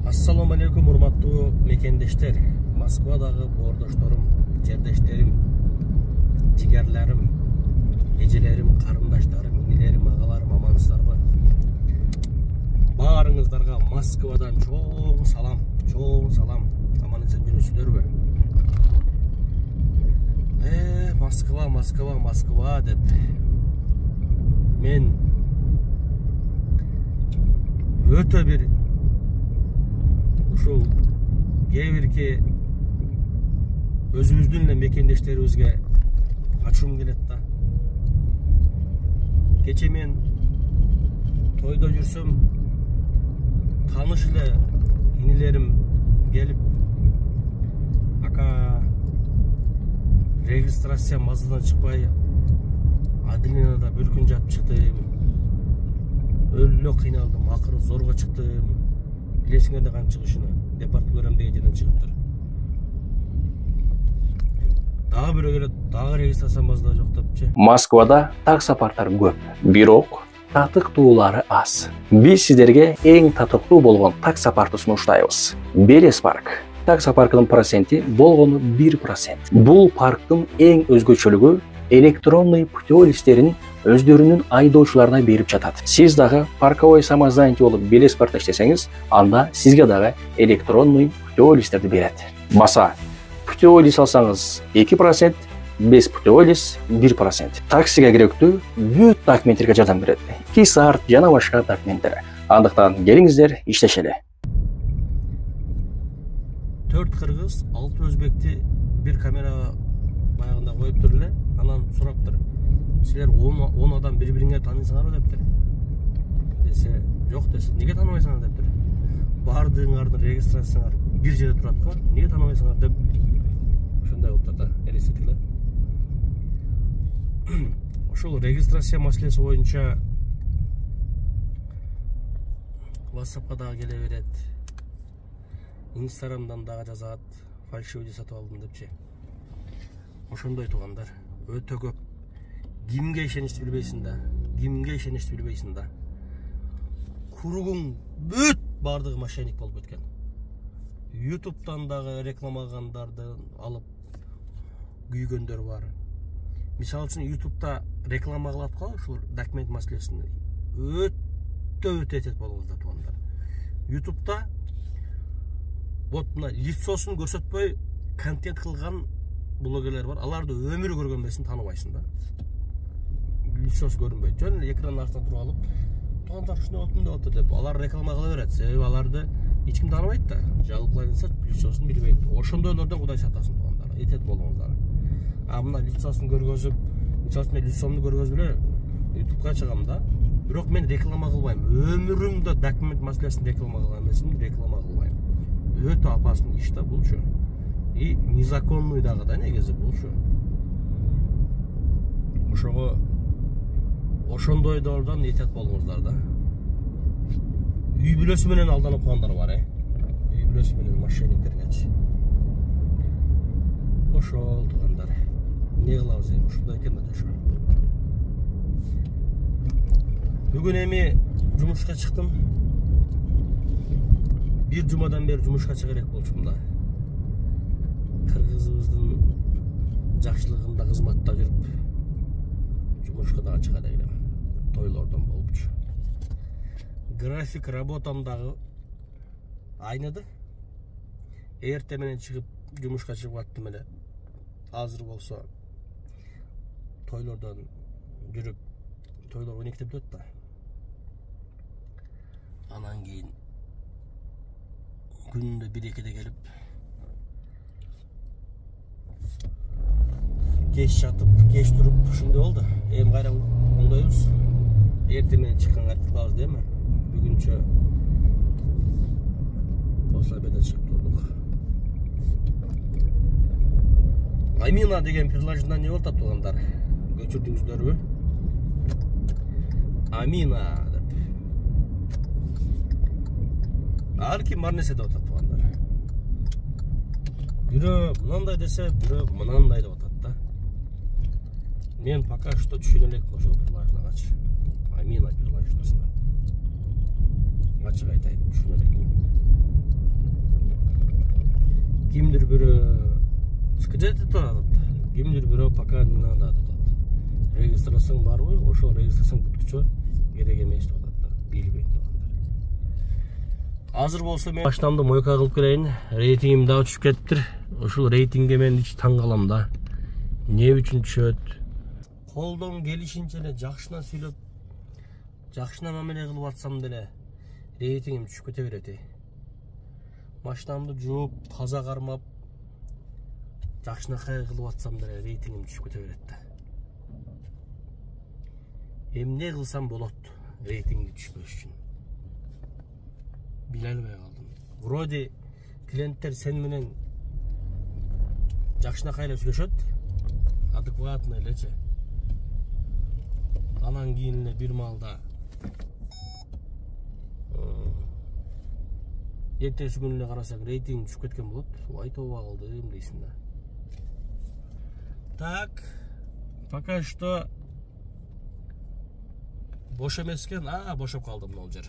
Assalamu alaikum урматтуу мекендештер. Москвадагы боордошторум, жердештерим, жигерлерим, эжелерим, карындаштарым, инелерим, агаларым, амансыздарбы? Баарыңыздарга Москвадан чоң салам. Аман эсен жүрөсүздарбы? Москва деп. Мен өтө бир ушул кээ-бирки өзүбүздүн эле мекендештерибизге ачуум келет да. Кече мен тойдо жүрсөм, тааныш эле инелерим келип, ака регистрация мазадан чыкпай, Аделинада бир күн жатып чыктым. Өлө кыйналдым, акыры зорго чыктым. Билесиңер да кантип чыгышыны? Департмент деген жерден чыгыптыр. Дагы бирөө келет, дагы регистрация мазда жок депчи. Москвада так сапарлар көп, бирок татыктуулары аз. Биз сиздерге эң татыктуу болгон так сапарды сунуштайбыз. Белес парк. Такса паркынын проценти болгону 1%. Бул парктын эң өзгөчөлүгү электронный путеводителерин өздөрүнүн айдоочуларына берип жатат. Сиз дагы парковой самозанятый болуп Белес паркта иштесеңиз, анда сизге дагы электронный путеводителерди берет. Баса путеводитель алсаңыз 2%, без путеводитель 1%. Таксиге керектүү бүт документтерге жардам берет. Кисарт жана башка документтер. Андыктан келиңиздер, иштешели. 4 кыргыз, 6 өзбекти бир камерага баягында коюптур эле, анан сураптыр. Силер 10 адам бири-бириңерди тааныйсыңарбы дептир. Десе, жок десе, неге тааныбайсыңар дептир. Бардыгыңардын регистрацияңар бир жерде турат го, неге тааныбайсыңар деп ошондой кылыптыр да, элестетиле. Ошол регистрация маселеси боюнча WhatsAppка дагы келе берет. Инстаграмдан дагы жазат, фальшивый сатып алдым депчи. Ошондой туугандар өтө көп. Кимге ишеништи билбейсиң да. Куругуң бүт бардыгы мошенник болуп кеткен. YouTube'дан дагы рекламагандарды алып күйгөндөр бар. Мисалы үчүн YouTube'да реклама кылат го ушул документ маселесин. Өтө этет болуңуздар туугандар. YouTube'да вот мына лицосун көрсөтпөй контент кылган блогерлер бар. Аларды өмүрү көргөн эмесин тааныбайсың да. Лицосу көрүнбөйт. Жөн эле экранын артынан туруп алып, туугандар ушуну отун деп алар реклама кыла берет. Себеби аларды эч ким тааныбайт да. Жалпылай десе лицосун билбейт. Ошондойлордон Кудай сактасын туугандар. Этет болуңуздар. А мына лицосун көргөзүп, мисалы мен лицомду көргөзүп эле YouTube'га чыгам да. Бирок мен реклама кылбайм. Өмүрүмдө документ маселесин реклама кылган эмесмин, реклама кылбайм. Өтө опасный иш да булчу. И незаконный дагы да негизи булчу. Ошого ошондойдордон этет болуңуздар да. Үй бүлөсү менен алданып калгандар бар, Үй бүлөсү менен мошенниктергечи. Ошол туугандар. Не кылабыз эми ушундай экен да жашоо. Бүгүн эми жумушка чыктым. Bir жумадан бери жумушка чыга элек болчумун да. Кыргызыбыздын жакшылыгында кызматта жүрүп, жумушка дагы чыга элем. Тойлордон болупчу. График работам дагы айнады. Эрте менен чыгып, жумушка чыгып аттым эле. Азыр болсо тойлордон жүрүп, тойлор 12-те бүтөт да. Анан кийин күндө 1-2-де келип кеч жатып, кеч туруп ушундай болду. Эми кайра оңдойбуз. Эрте менен чыкканга кылабыз дейми? Бүгүнчө осулай беде чыгып турдук. Амина деген приложениеден не болуп атат туугандар? Көчүрдүңүздөрбү? Амина деп. Ар ким бар нерсе деп атат туугандар. Бирөө мынандай десе, бирөө мынандай деп атат да. Мен пока что түшүнө элекмин ошол приложениягачы. Амина приложениясына. Ачык айтайын, түшүнө элекмин. Кимдир бирөө скажете турат, кимдир бирөө пока не надо атат. Регистрацияң барбы? Ошол регистрацияң бүткүчө керек эмес деп атат. Билбейм дегендер. Азыр болсо мен машинамды мойка кылып келейин. Рейтингим да түшүп кетиптир. Ошол рейтингге мен ич таң калам да. Не үчүн түшөт? Колдон келишинче эле жакшына сүйлөп, жакшына мамиле кылып атсам деле рейтингим түшүп кете берет. Машинамды жууп, таза кармап, жакшынакай кылып атсам деле рейтингим түшүп кете берет. Эмне кылсам болот рейтинги түшпөш үчүн? Биле албай калдым. Вроде клиенттер сен менен жакшынакай эле сүйлөшөт, адекватно элечи. Анан кийин эле бир маалда эртеси күнү эле карасак рейтинг түшүп кеткен болот. Ой тоба калдым дейсиң да. Так, пока что бош эмес экен. Бошоп калды мына жер.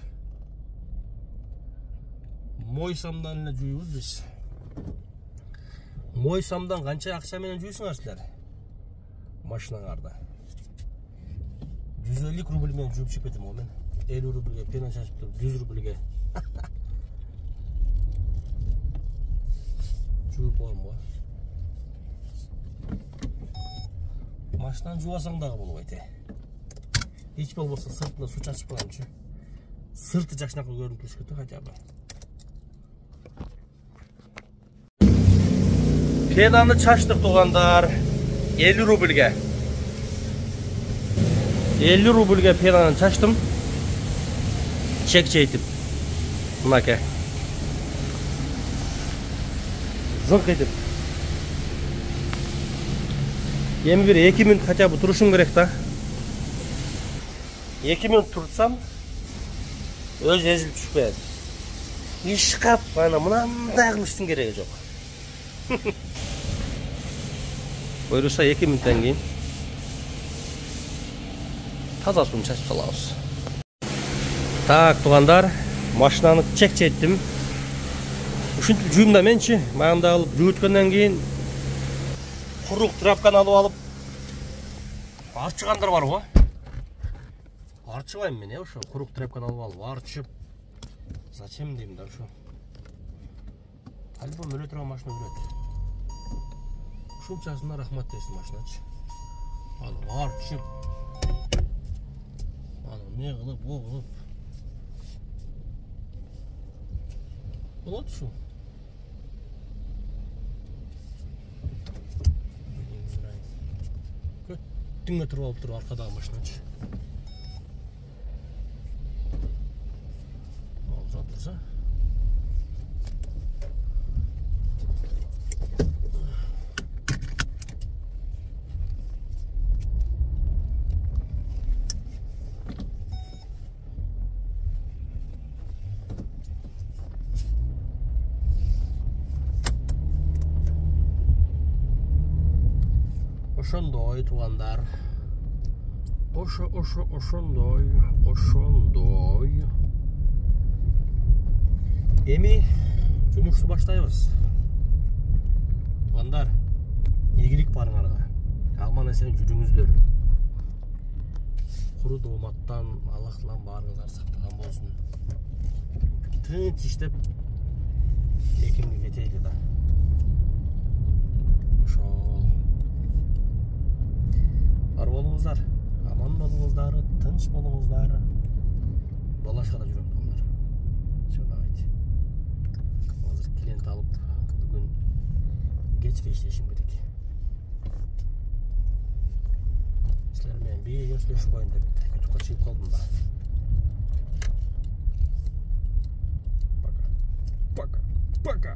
Мойсамдан эле жуйбуз биз. Мойсамдан канча акча менен жуйсуңар силер? Машинаңарда 150 рубль менен жууп чыгып кетем мен. 50 рубльге пена чачып туруп 100 рубльге жууп коем го. Машинаны жуасаң дагы болбойт. Hiç болбосо сыртына суу чачып коемчу. Сырты жакшынакай көрүнүп туруш керек хотя бы. Пенаны чачтык туугандар. 50 рубльге. 50 рубльге пенаны чачтым. Чек-чейтип. Мынаке. Зыңк этип. Эми бир 2 мүнөт хотя бы турушум керек да. 2 мүнөт турсам өз эзилип түшпөйт. Ишкап ана мындай кылыштын кереги жок. Буюрса 2 мүнөттөн кийин таза сууну чачып салабыз. Так, туугандар, машинаны чек-четтим. Ушинтип жуйм да менчи, мында алып жууткөндөн кийин курук тряпканы алып арчыгандар бар го. Арчыбайм мен, ошо курук тряпканы алып арчып. Зачем дейм да ошо. Альбом өлө турган машина өлөт. Ушунчасына рахмат дейсин машиначы. Аны арчып. Аны не кылып, о кылып. Болот ушу. Көттүңгө туруп алып туруп аркадагы машиначы. Ал жатырса. Ошондой туугандар. Ошондой. Эми жумушту баштайбыз. Туугандар, ийгилик барыңарга. Аман эсен жүрүңүздөр. Куру дооматтан Аллах таалам баарыңыздар сактаган болсун. Тынч иштеп экимге кетели да. Бар болуңуздар, аман болуңуздар, тынч болуңуздар. Балашкада жүрөм туугандар. Всё, давайте. Азыр клиент алып, бүгүн кечке иштешим керек. Силер менен бир сөйлөшүп коеюн деп ютубка чыгып калдым да. Пока.